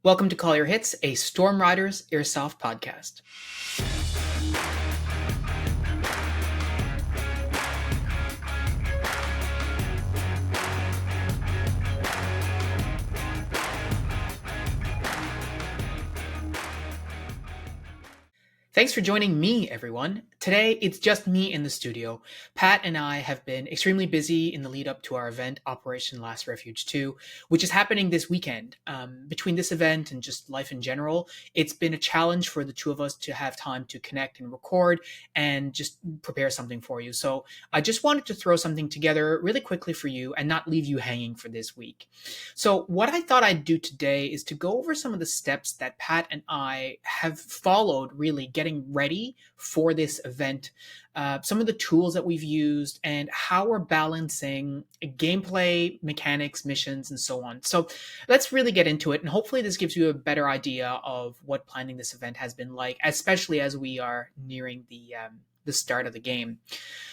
Welcome to Call Your Hits, a Storm Riders Airsoft podcast. Thanks for joining me, everyone. Today, it's just me in the studio. Pat and I have been extremely busy in the lead up to our event, Operation Last Refuge 2, which is happening this weekend. Between this event and just life in general, it's been a challenge for the two of us to have time to connect and record and just prepare something for you. So I just wanted to throw something together really quickly for you and not leave you hanging for this week. So what I thought I'd do today is to go over some of the steps that Pat and I have followed, really getting ready for this event, some of the tools that we've used, and how we're balancing gameplay, mechanics, missions, and so on. So let's really get into it, and hopefully this gives you a better idea of what planning this event has been like, especially as we are nearing the start of the game.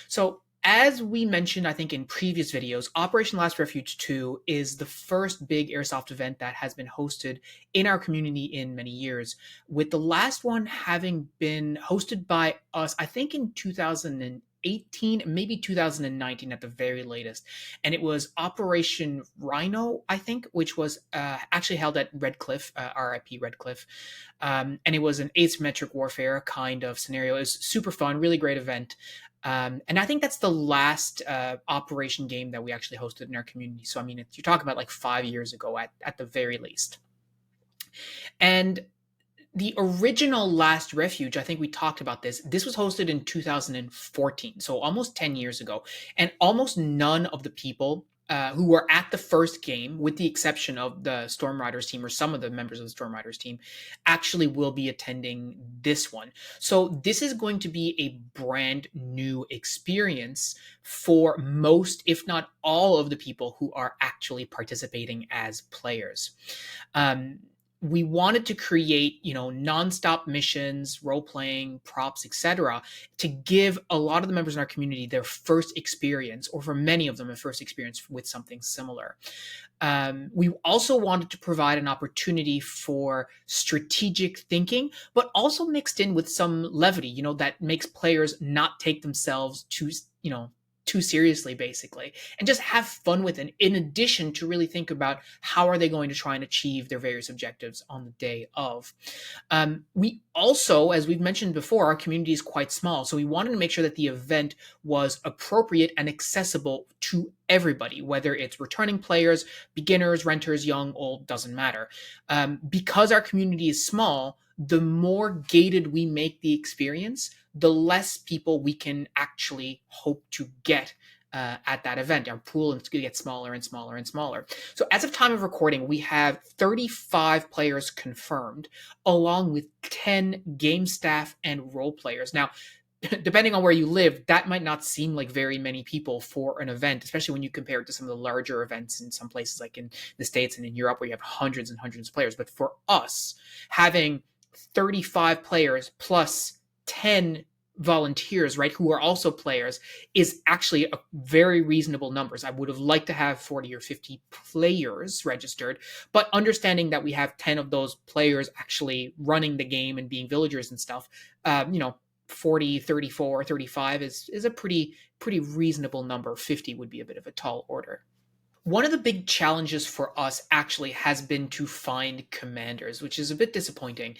So as we mentioned, I think in previous videos, Operation Last Refuge 2 is the first big airsoft event that has been hosted in our community in many years, with the last one having been hosted by us, I think in 2018, maybe 2019 at the very latest. And it was Operation Rhino, I think, which was actually held at Red Cliff, RIP Red Cliff. And it was an asymmetric warfare kind of scenario. It was super fun, really great event. And I think that's the last Operation game that we actually hosted in our community. So, I mean, you're talking about like 5 years ago at the very least. And the original Last Refuge, I think we talked about this. This was hosted in 2014, so almost 10 years ago. And almost none of the people who were at the first game, with the exception of the Storm Riders team or some of the members of the Storm Riders team, actually will be attending this one. So this is going to be a brand new experience for most, if not all, of the people who are actually participating as players. We wanted to create, nonstop missions, role-playing, props, etc., to give a lot of the members in our community their first experience, or for many of them, a first experience with something similar. We also wanted to provide an opportunity for strategic thinking, but also mixed in with some levity, that makes players not take themselves too seriously, basically, and just have fun with it, in addition to really think about how are they going to try and achieve their various objectives on the day of. We also, as we've mentioned before, our community is quite small, so we wanted to make sure that the event was appropriate and accessible to everybody, whether it's returning players, beginners, renters, young, old, doesn't matter. Because our community is small, the more gated we make the experience, the less people we can actually hope to get at that event. Our pool is going to get smaller and smaller and smaller. So as of time of recording, we have 35 players confirmed, along with 10 game staff and role players. Now, depending on where you live, that might not seem like very many people for an event, especially when you compare it to some of the larger events in some places like in the States and in Europe, where you have hundreds and hundreds of players. But for us, having 35 players plus 10 volunteers, right, who are also players, is actually a very reasonable numbers. I would have liked to have 40 or 50 players registered, but understanding that we have 10 of those players actually running the game and being villagers and stuff, 40, 34, 35 is a pretty reasonable number. 50 would be a bit of a tall order. One of the big challenges for us actually has been to find commanders, which is a bit disappointing.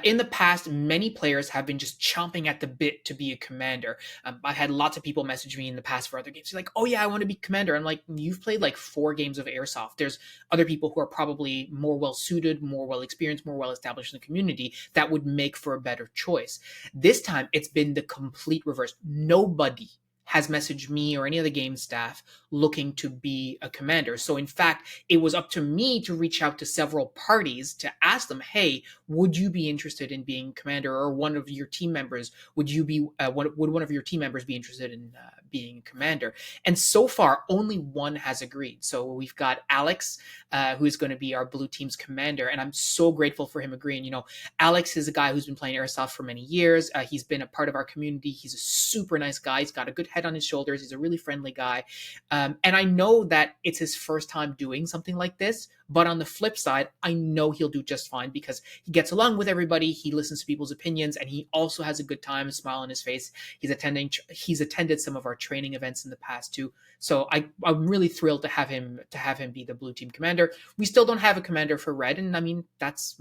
In the past, many players have been just chomping at the bit to be a commander. I've had lots of people message me in the past for other games. They're like, oh yeah, I want to be commander. I'm like, you've played like 4 games of Airsoft. There's other people who are probably more well-suited, more well-experienced, more well-established in the community that would make for a better choice. This time, it's been the complete reverse. Nobody has messaged me or any of the game staff looking to be a commander. So in fact, it was up to me to reach out to several parties to ask them, hey, would you be interested in being commander, or one of your team members, would one of your team members be interested in being a commander. And so far, only one has agreed. So we've got Alex, who's going to be our blue team's commander, and I'm so grateful for him agreeing. Alex is a guy who's been playing airsoft for many years. He's been a part of our community. He's a super nice guy. He's got a good head on his shoulders. He's a really friendly guy. And I know that it's his first time doing something like this. But on the flip side, I know he'll do just fine because he gets along with everybody. He listens to people's opinions, and he also has a good time, a smile on his face. He's attended some of our training events in the past too. So I'm really thrilled to have him be the blue team commander. We still don't have a commander for red, and I mean that's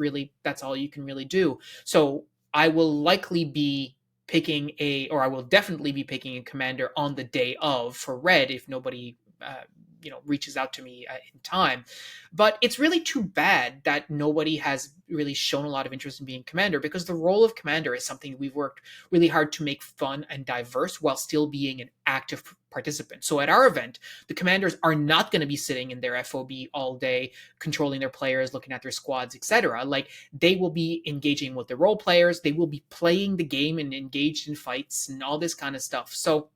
all you can really do. So I will likely be I will definitely be picking a commander on the day of for red if nobody reaches out to me in time. But it's really too bad that nobody has really shown a lot of interest in being commander, because the role of commander is something we've worked really hard to make fun and diverse while still being an active participant. So at our event, the commanders are not going to be sitting in their FOB all day, controlling their players, looking at their squads, etc. Like, they will be engaging with the role players. They will be playing the game and engaged in fights and all this kind of stuff. So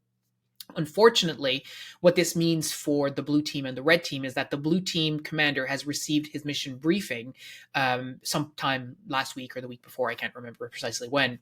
unfortunately, what this means for the blue team and the red team is that the blue team commander has received his mission briefing sometime last week or the week before. I can't remember precisely when.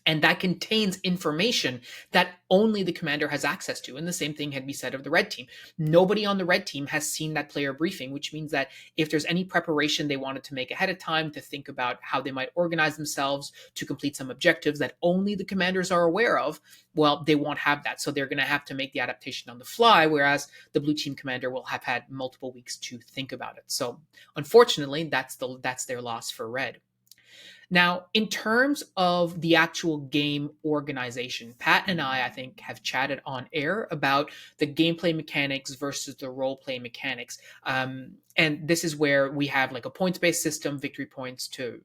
And that contains information that only the commander has access to. And the same thing can be said of the red team. Nobody on the red team has seen that player briefing, which means that if there's any preparation they wanted to make ahead of time to think about how they might organize themselves to complete some objectives that only the commanders are aware of, well, they won't have that. So they're going to have to make the adaptation on the fly, whereas the blue team commander will have had multiple weeks to think about it. So unfortunately, that's their loss for red. Now, in terms of the actual game organization, Pat and I think, have chatted on air about the gameplay mechanics versus the role play mechanics. And this is where we have like a points-based system, victory points to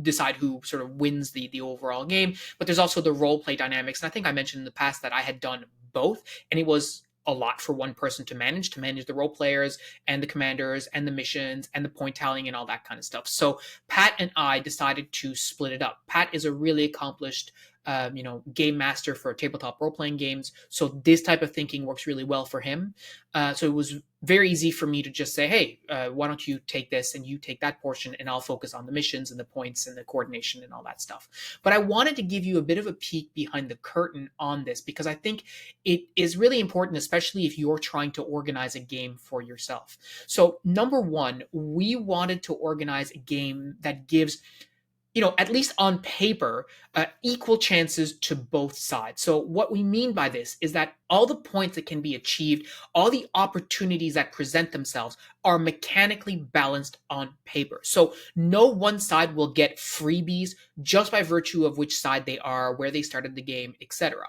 decide who sort of wins the overall game. But there's also the role play dynamics. And I think I mentioned in the past that I had done both, and it was a lot for one person to manage the role players and the commanders and the missions and the point tallying and all that kind of stuff. So Pat and I decided to split it up. Pat is a really accomplished game master for tabletop role-playing games. So this type of thinking works really well for him. So it was very easy for me to just say, hey, why don't you take this and you take that portion, and I'll focus on the missions and the points and the coordination and all that stuff. But I wanted to give you a bit of a peek behind the curtain on this, because I think it is really important, especially if you're trying to organize a game for yourself. So number one, we wanted to organize a game that gives, at least on paper, equal chances to both sides. So what we mean by this is that all the points that can be achieved, all the opportunities that present themselves are mechanically balanced on paper. So no one side will get freebies just by virtue of which side they are, where they started the game, etc.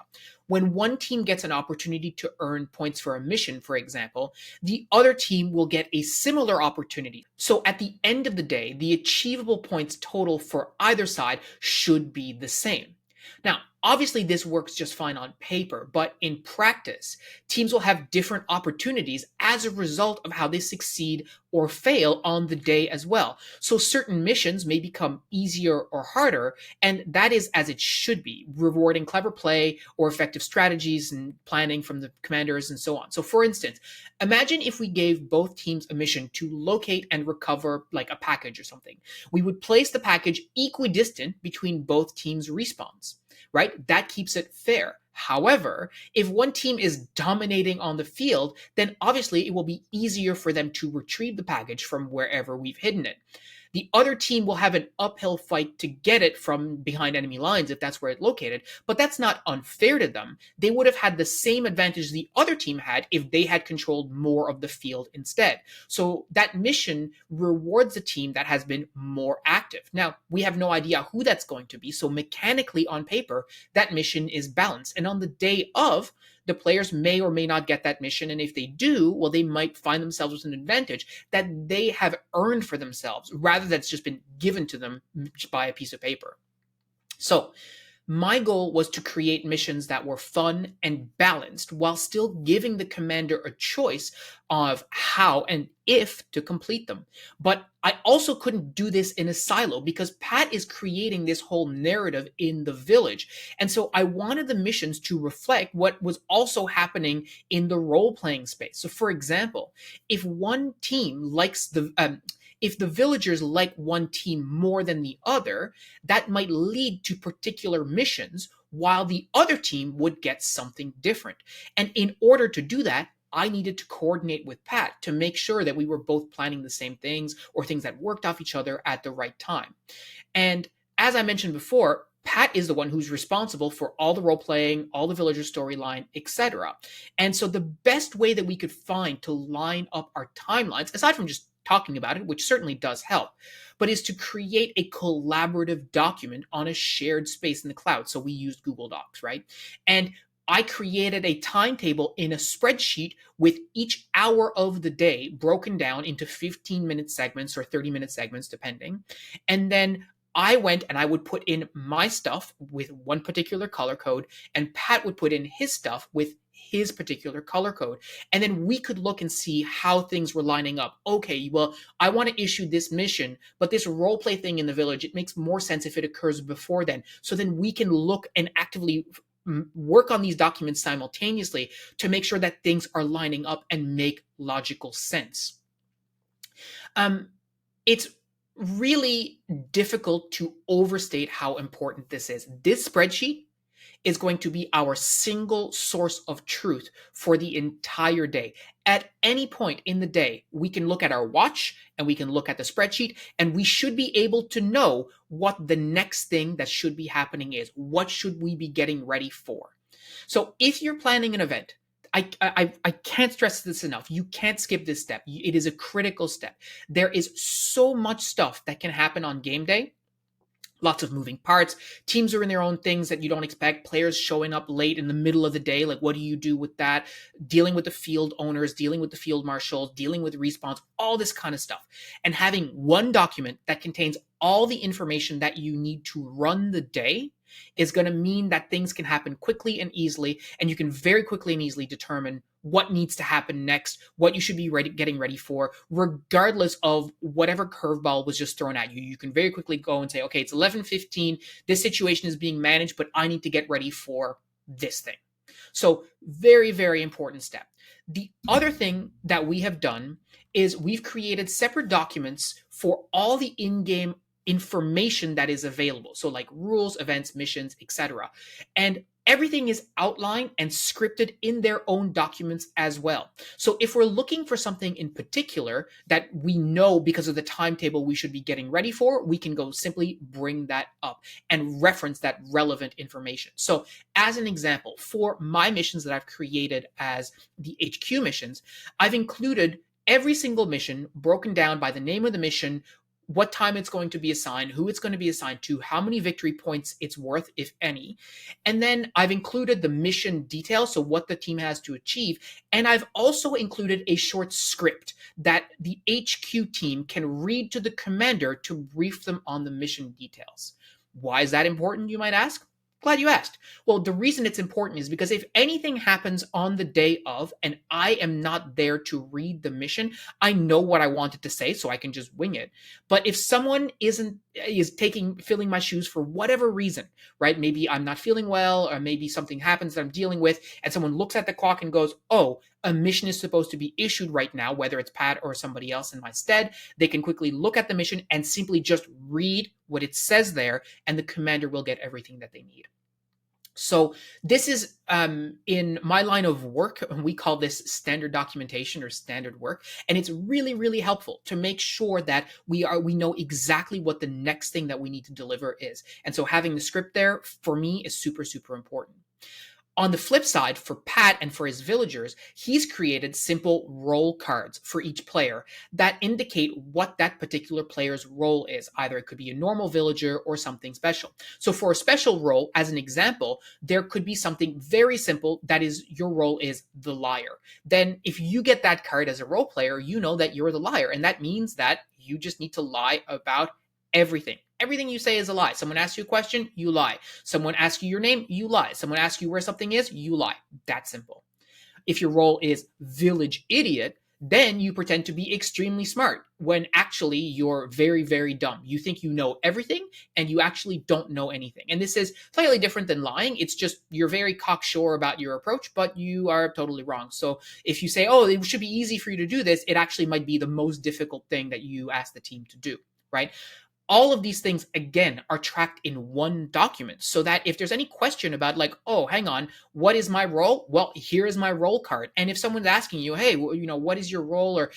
When one team gets an opportunity to earn points for a mission, for example, the other team will get a similar opportunity. So at the end of the day, the achievable points total for either side should be the same. Now, obviously, this works just fine on paper, but in practice, teams will have different opportunities as a result of how they succeed or fail on the day as well. So certain missions may become easier or harder, and that is as it should be, rewarding clever play or effective strategies and planning from the commanders and so on. So for instance, imagine if we gave both teams a mission to locate and recover like a package or something. We would place the package equidistant between both teams' respawns, right? That keeps it fair. However, if one team is dominating on the field, then obviously it will be easier for them to retrieve the package from wherever we've hidden it. The other team will have an uphill fight to get it from behind enemy lines if that's where it's located, but that's not unfair to them. They would have had the same advantage the other team had if they had controlled more of the field instead. So that mission rewards the team that has been more active. Now, we have no idea who that's going to be, so mechanically on paper, that mission is balanced. And on the day of, the players may or may not get that mission, and if they do, well, they might find themselves with an advantage that they have earned for themselves, rather than it's just been given to them by a piece of paper. So My goal was to create missions that were fun and balanced while still giving the commander a choice of how and if to complete them. But I also couldn't do this in a silo because Pat is creating this whole narrative in the village. And so I wanted the missions to reflect what was also happening in the role playing space. So, for example, if one team likes if the villagers like one team more than the other, that might lead to particular missions, while the other team would get something different. And in order to do that, I needed to coordinate with Pat to make sure that we were both planning the same things or things that worked off each other at the right time. And as I mentioned before, Pat is the one who's responsible for all the role playing, all the villager storyline, etc. And so the best way that we could find to line up our timelines, aside from just talking about it, which certainly does help, but is to create a collaborative document on a shared space in the cloud. So we used Google Docs, right? And I created a timetable in a spreadsheet with each hour of the day broken down into 15-minute segments or 30-minute segments, depending. And then I went and I would put in my stuff with one particular color code, and Pat would put in his stuff with his particular color code. And then we could look and see how things were lining up. Okay, well, I want to issue this mission, but this role play thing in the village, it makes more sense if it occurs before then. So then we can look and actively work on these documents simultaneously to make sure that things are lining up and make logical sense. It's really difficult to overstate how important this is. This spreadsheet is going to be our single source of truth for the entire day. At any point in the day, we can look at our watch and we can look at the spreadsheet, and we should be able to know what the next thing that should be happening is. What should we be getting ready for? So if you're planning an event, I can't stress this enough. You can't skip this step. It is a critical step. There is so much stuff that can happen on game day. Lots of moving parts. Teams are in their own things that you don't expect. Players showing up late in the middle of the day. Like, what do you do with that? Dealing with the field owners, dealing with the field marshals, dealing with respawns, all this kind of stuff. And having one document that contains all the information that you need to run the day is going to mean that things can happen quickly and easily, and you can very quickly and easily determine what needs to happen next, what you should be getting ready for, regardless of whatever curveball was just thrown at you. You can very quickly go and say, okay, it's 11:15, this situation is being managed, but I need to get ready for this thing. So very, very important step. The other thing that we have done is we've created separate documents for all the in-game information that is available. So like rules, events, missions, etc. And everything is outlined and scripted in their own documents as well. So if we're looking for something in particular that we know because of the timetable we should be getting ready for, we can go simply bring that up and reference that relevant information. So as an example, for my missions that I've created as the HQ missions, I've included every single mission broken down by the name of the mission, what time it's going to be assigned, who it's going to be assigned to, how many victory points it's worth, if any. And then I've included the mission details, so what the team has to achieve. And I've also included a short script that the HQ team can read to the commander to brief them on the mission details. Why is that important, you might ask? Glad you asked. Well, the reason it's important is because if anything happens on the day of and I am not there to read the mission, I know what I wanted to say, so I can just wing it. But if someone is filling my shoes for whatever reason, right? Maybe I'm not feeling well, or maybe something happens that I'm dealing with, and someone looks at the clock and goes, oh, a mission is supposed to be issued right now, whether it's Pat or somebody else in my stead, they can quickly look at the mission and simply just read what it says there, and the commander will get everything that they need. So this is in my line of work, we call this standard documentation or standard work, and it's really, really helpful to make sure that we know exactly what the next thing that we need to deliver is. And so having the script there for me is super, super important. On the flip side, for Pat and for his villagers, he's created simple role cards for each player that indicate what that particular player's role is. Either it could be a normal villager or something special. So for a special role, as an example, there could be something very simple that is your role is the liar. Then if you get that card as a role player, you know that you're the liar. And that means that you just need to lie about everything. Everything you say is a lie. Someone asks you a question, you lie. Someone asks you your name, you lie. Someone asks you where something is, you lie. That simple. If your role is village idiot, then you pretend to be extremely smart when actually you're very, very dumb. You think you know everything and you actually don't know anything. And this is slightly different than lying. It's just you're very cocksure about your approach, but you are totally wrong. So if you say, oh, it should be easy for you to do this, it actually might be the most difficult thing that you ask the team to do, right? All of these things again are tracked in one document so that if there's any question about like, oh, hang on, what is my role? Well, here is my role card. And if someone's asking you, hey, what is your role, or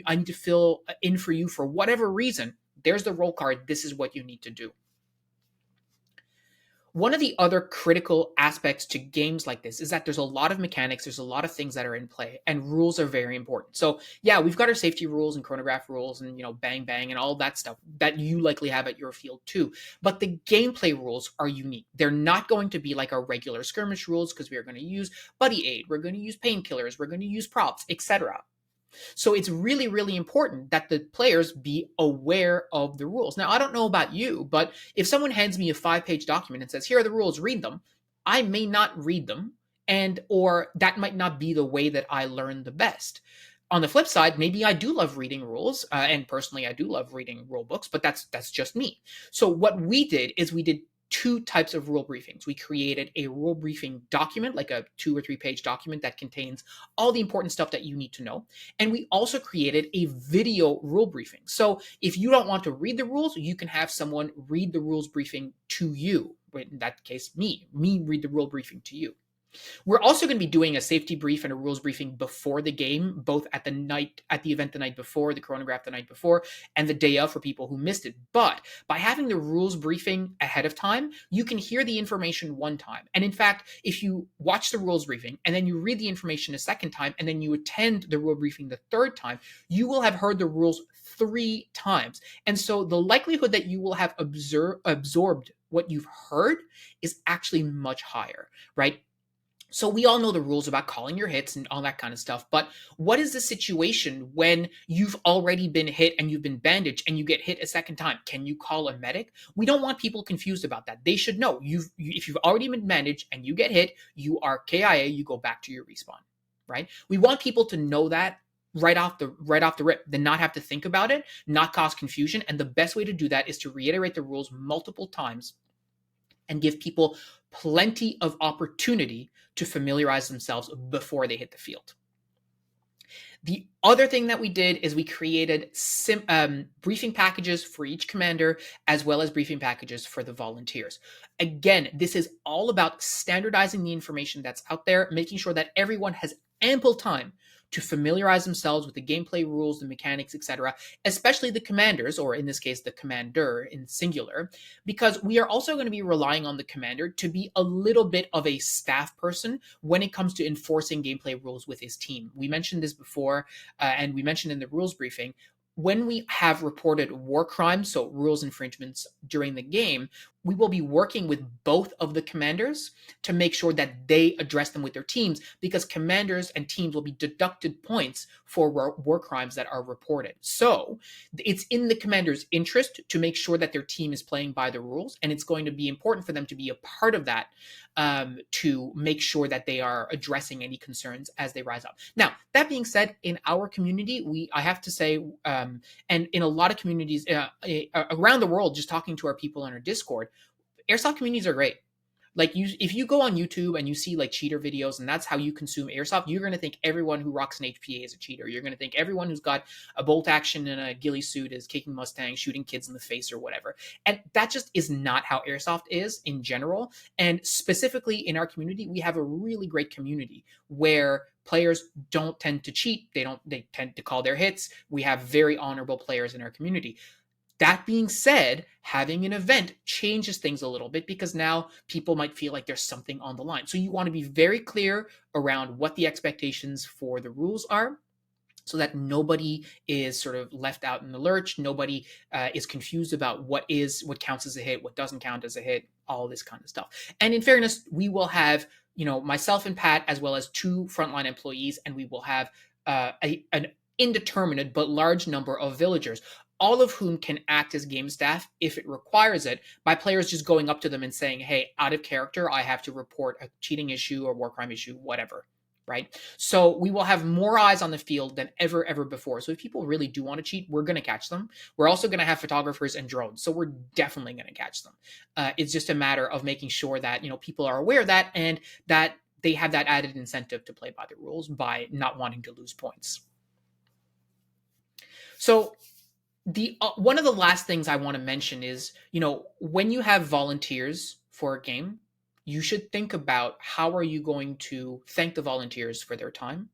I need to fill in for you for whatever reason, there's the role card. This is what you need to do. One of the other critical aspects to games like this is that there's a lot of mechanics, there's a lot of things that are in play, and rules are very important. So, yeah, we've got our safety rules and chronograph rules and, bang bang and all that stuff that you likely have at your field too. But the gameplay rules are unique. They're not going to be like our regular skirmish rules because we are going to use buddy aid, we're going to use painkillers, we're going to use props, etc. So it's really, really important that the players be aware of the rules. Now, I don't know about you, but if someone hands me a 5-page document and says, here are the rules, read them, I may not read them, or that might not be the way that I learn the best. On the flip side, maybe I do love reading rules, and personally, I do love reading rule books, but that's just me. So what we did is we did two types of rule briefings. We created a rule briefing document, like a 2 or 3 page document that contains all the important stuff that you need to know. And we also created a video rule briefing. So if you don't want to read the rules, you can have someone read the rules briefing to you. In that case, me read the rule briefing to you. We're also going to be doing a safety brief and a rules briefing before the game, both at the event the night before, the chronograph the night before, and the day of for people who missed it. But by having the rules briefing ahead of time, you can hear the information one time. And in fact, if you watch the rules briefing and then you read the information a second time and then you attend the rule briefing the third time, you will have heard the rules 3 times. And so the likelihood that you will have absorbed what you've heard is actually much higher, right? So we all know the rules about calling your hits and all that kind of stuff, but what is the situation when you've already been hit and you've been bandaged and you get hit a second time? Can you call a medic? We don't want people confused about that. They should know if you've already been bandaged and you get hit, you are KIA, you go back to your respawn, right? We want people to know that right off the rip, then not have to think about it, not cause confusion. And the best way to do that is to reiterate the rules multiple times and give people plenty of opportunity to familiarize themselves before they hit the field. The other thing that we did is we created briefing packages for each commander, as well as briefing packages for the volunteers. Again, this is all about standardizing the information that's out there, making sure that everyone has ample time to familiarize themselves with the gameplay rules, the mechanics, etc., especially the commanders, or in this case, the commander in singular, because we are also going to be relying on the commander to be a little bit of a staff person when it comes to enforcing gameplay rules with his team. We mentioned this before, and we mentioned in the rules briefing, when we have reported war crimes, so rules infringements during the game, we will be working with both of the commanders to make sure that they address them with their teams, because commanders and teams will be deducted points for war crimes that are reported. So it's in the commander's interest to make sure that their team is playing by the rules, and it's going to be important for them to be a part of that, to make sure that they are addressing any concerns as they rise up. Now, that being said, in our community, I have to say, and in a lot of communities around the world, just talking to our people on our Discord, airsoft communities are great. Like, if you go on YouTube and you see like cheater videos and that's how you consume airsoft, you're going to think everyone who rocks an HPA is a cheater. You're going to think everyone who's got a bolt action and a ghillie suit is kicking Mustangs, shooting kids in the face or whatever. And that just is not how airsoft is in general. And specifically in our community, we have a really great community where players don't tend to cheat. They tend to call their hits. We have very honorable players in our community. That being said, having an event changes things a little bit because now people might feel like there's something on the line. So you want to be very clear around what the expectations for the rules are, so that nobody is sort of left out in the lurch. Nobody is confused about what counts as a hit, what doesn't count as a hit, all this kind of stuff. And in fairness, we will have, myself and Pat, as well as 2 frontline employees, and we will have an indeterminate but large number of villagers. all of whom can act as game staff if it requires it, by players just going up to them and saying, hey, out of character, I have to report a cheating issue or war crime issue, whatever. Right. So we will have more eyes on the field than ever before. So if people really do want to cheat, we're going to catch them. We're also going to have photographers and drones. So we're definitely going to catch them. It's just a matter of making sure that, people are aware of that and that they have that added incentive to play by the rules by not wanting to lose points. So the one of the last things I want to mention is, when you have volunteers for a game, you should think about how are you going to thank the volunteers for their time.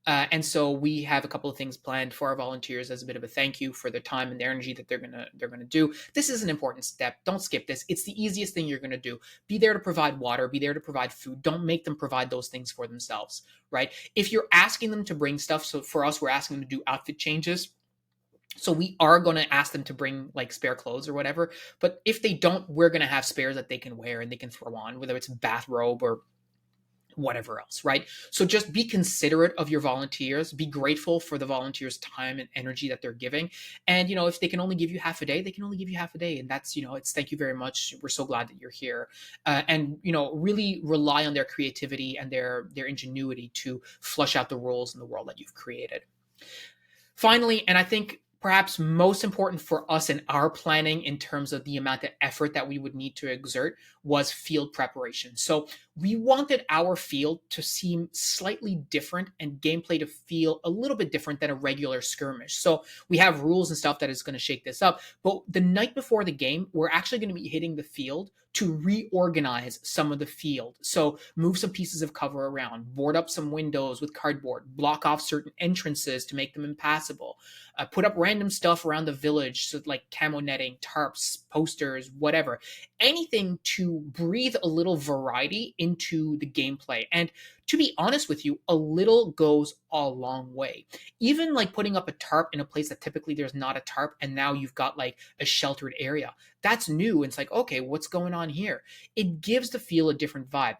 And so we have a couple of things planned for our volunteers as a bit of a thank you for their time and their energy that they're gonna do. This is an important step. Don't skip this. It's the easiest thing you're gonna do. Be there to provide water. Be there to provide food. Don't make them provide those things for themselves, right? If you're asking them to bring stuff, so for us, we're asking them to do outfit changes. So we are going to ask them to bring like spare clothes or whatever. But if they don't, we're going to have spares that they can wear and they can throw on, whether it's a bathrobe or whatever else, right? So just be considerate of your volunteers, be grateful for the volunteers' time and energy that they're giving. And, if they can only give you half a day, they can only give you half a day. And that's, it's thank you very much. We're so glad that you're here. And, really rely on their creativity and their ingenuity to flush out the rules in the world that you've created. Finally, and I think perhaps most important for us in our planning in terms of the amount of effort that we would need to exert, was field preparation. So we wanted our field to seem slightly different and gameplay to feel a little bit different than a regular skirmish. So we have rules and stuff that is going to shake this up. But the night before the game, we're actually going to be hitting the field to reorganize some of the field. So move some pieces of cover around, board up some windows with cardboard, block off certain entrances to make them impassable, put up random stuff around the village, so like camo netting, tarps, posters, whatever. Anything to breathe a little variety into the gameplay. And to be honest with you, a little goes a long way. Even like putting up a tarp in a place that typically there's not a tarp, and now you've got like a sheltered area. That's new. It's like, okay, what's going on here? It gives the field a different vibe.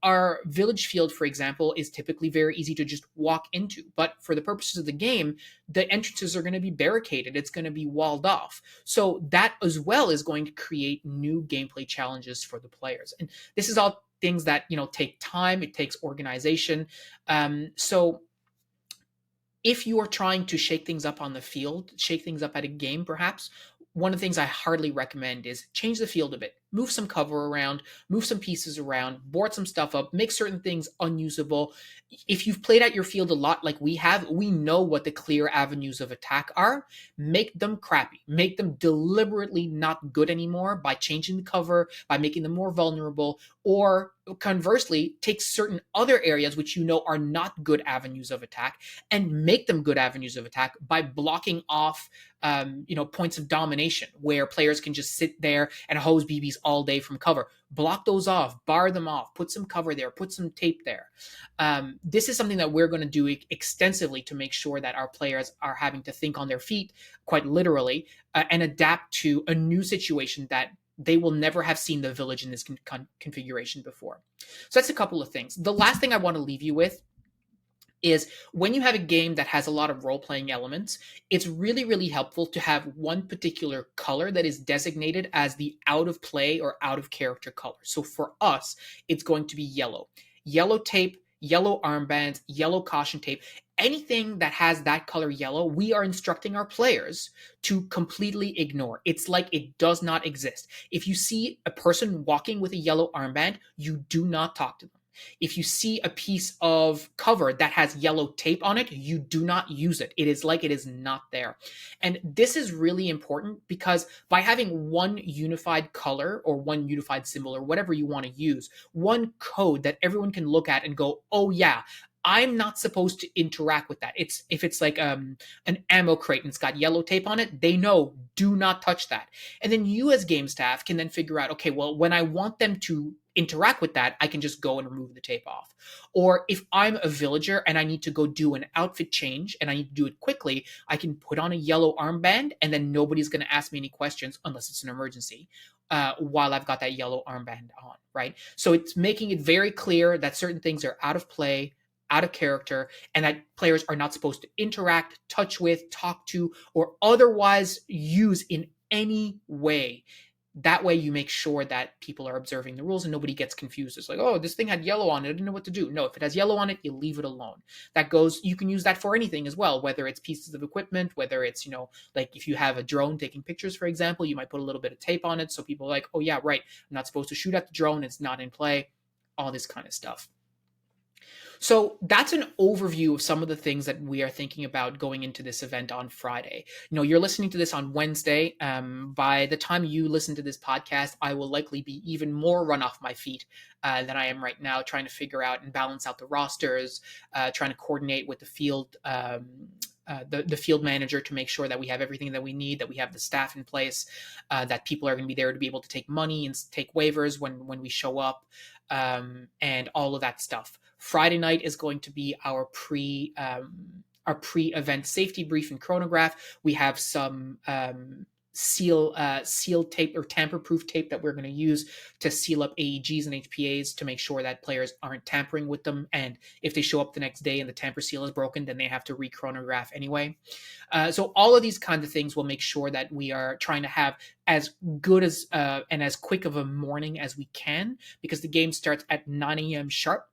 Our village field, for example, is typically very easy to just walk into. But for the purposes of the game, the entrances are going to be barricaded. It's going to be walled off. So that as well is going to create new gameplay challenges for the players. And this is all things that, take time. It takes organization. So if you are trying to shake things up on the field, shake things up at a game, perhaps, one of the things I hardly recommend is change the field a bit. Move some cover around, move some pieces around, board some stuff up, make certain things unusable. If you've played out your field a lot like we have, we know what the clear avenues of attack are. Make them crappy. Make them deliberately not good anymore by changing the cover, by making them more vulnerable, or conversely, take certain other areas which are not good avenues of attack and make them good avenues of attack by blocking off points of domination where players can just sit there and hose BBs all day from cover. Block those off, bar them off, put some cover there, put some tape there. This is something that we're going to do extensively to make sure that our players are having to think on their feet, quite literally, and adapt to a new situation that they will never have seen the village in this configuration before. So that's a couple of things. The last thing I want to leave you with is when you have a game that has a lot of role-playing elements, it's really, really helpful to have one particular color that is designated as the out of play or out of character color. So for us, it's going to be yellow. Yellow tape, yellow armbands, yellow caution tape, anything that has that color yellow, we are instructing our players to completely ignore. It's like it does not exist. If you see a person walking with a yellow armband, you do not talk to them. If you see a piece of cover that has yellow tape on it, you do not use it. It is like it is not there. And this is really important because by having one unified color or one unified symbol or whatever you want to use, one code that everyone can look at and go, oh yeah, I'm not supposed to interact with that. If it's like an ammo crate and it's got yellow tape on it, they know, do not touch that. And then you as game staff can then figure out, okay, well, when I want them to interact with that, I can just go and remove the tape off. Or if I'm a villager and I need to go do an outfit change and I need to do it quickly, I can put on a yellow armband and then nobody's going to ask me any questions unless it's an emergency. While I've got that yellow armband on, right? So it's making it very clear that certain things are out of play, out of character, and that players are not supposed to interact, touch with, talk to, or otherwise use in any way. That way you make sure that people are observing the rules and nobody gets confused. It's like, oh, this thing had yellow on it, I didn't know what to do. No, if it has yellow on it, you leave it alone. That goes, you can use that for anything as well, whether it's pieces of equipment, whether it's, like if you have a drone taking pictures, for example, you might put a little bit of tape on it so people are like, oh yeah, right, I'm not supposed to shoot at the drone, it's not in play, all this kind of stuff. So that's an overview of some of the things that we are thinking about going into this event on Friday. You're listening to this on Wednesday. By the time you listen to this podcast, I will likely be even more run off my feet than I am right now, trying to figure out and balance out the rosters, trying to coordinate with the field. The field manager to make sure that we have everything that we need, that we have the staff in place, that people are going to be there to be able to take money and take waivers when we show up, and all of that stuff. Friday night is going to be our pre-event safety brief and chronograph. We have some seal tape or tamper-proof tape that we're going to use to seal up AEGs and HPAs to make sure that players aren't tampering with them. And if they show up the next day and the tamper seal is broken, then they have to re-chronograph anyway. So all of these kinds of things will make sure that we are trying to have as good as and as quick of a morning as we can, because the game starts at 9 a.m. sharp.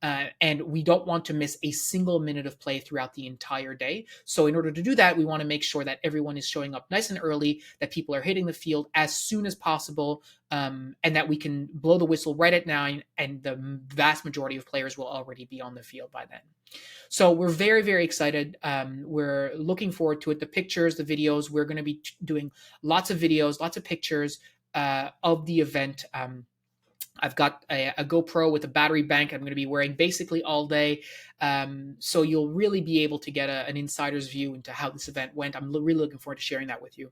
And we don't want to miss a single minute of play throughout the entire day. So in order to do that, we want to make sure that everyone is showing up nice and early, that people are hitting the field as soon as possible, and that we can blow the whistle right at 9, and the vast majority of players will already be on the field by then. So we're very, very excited. We're looking forward to it. The pictures, the videos, we're going to be doing lots of videos, lots of pictures of the event. I've got a GoPro with a battery bank I'm going to be wearing basically all day. So you'll really be able to get an insider's view into how this event went. I'm really looking forward to sharing that with you.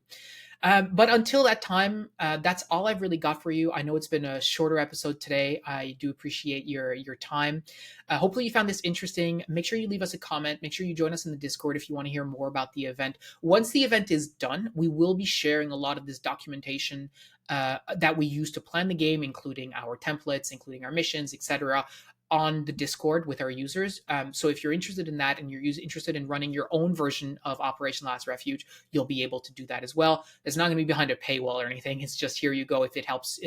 But until that time, that's all I've really got for you. I know it's been a shorter episode today. I do appreciate your time. Hopefully you found this interesting. Make sure you leave us a comment. Make sure you join us in the Discord if you want to hear more about the event. Once the event is done, we will be sharing a lot of this documentation that we use to plan the game, including our templates, including our missions, etc., on the Discord with our users. So if you're interested in that and you're interested in running your own version of Operation Last Refuge, you'll be able to do that as well. It's not going to be behind a paywall or anything. It's just, here you go. If it helps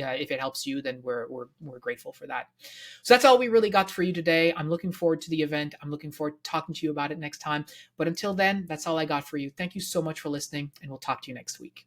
you, then we're grateful for that. So that's all we really got for you today. I'm looking forward to the event. I'm looking forward to talking to you about it next time. But until then, that's all I got for you. Thank you so much for listening, and we'll talk to you next week.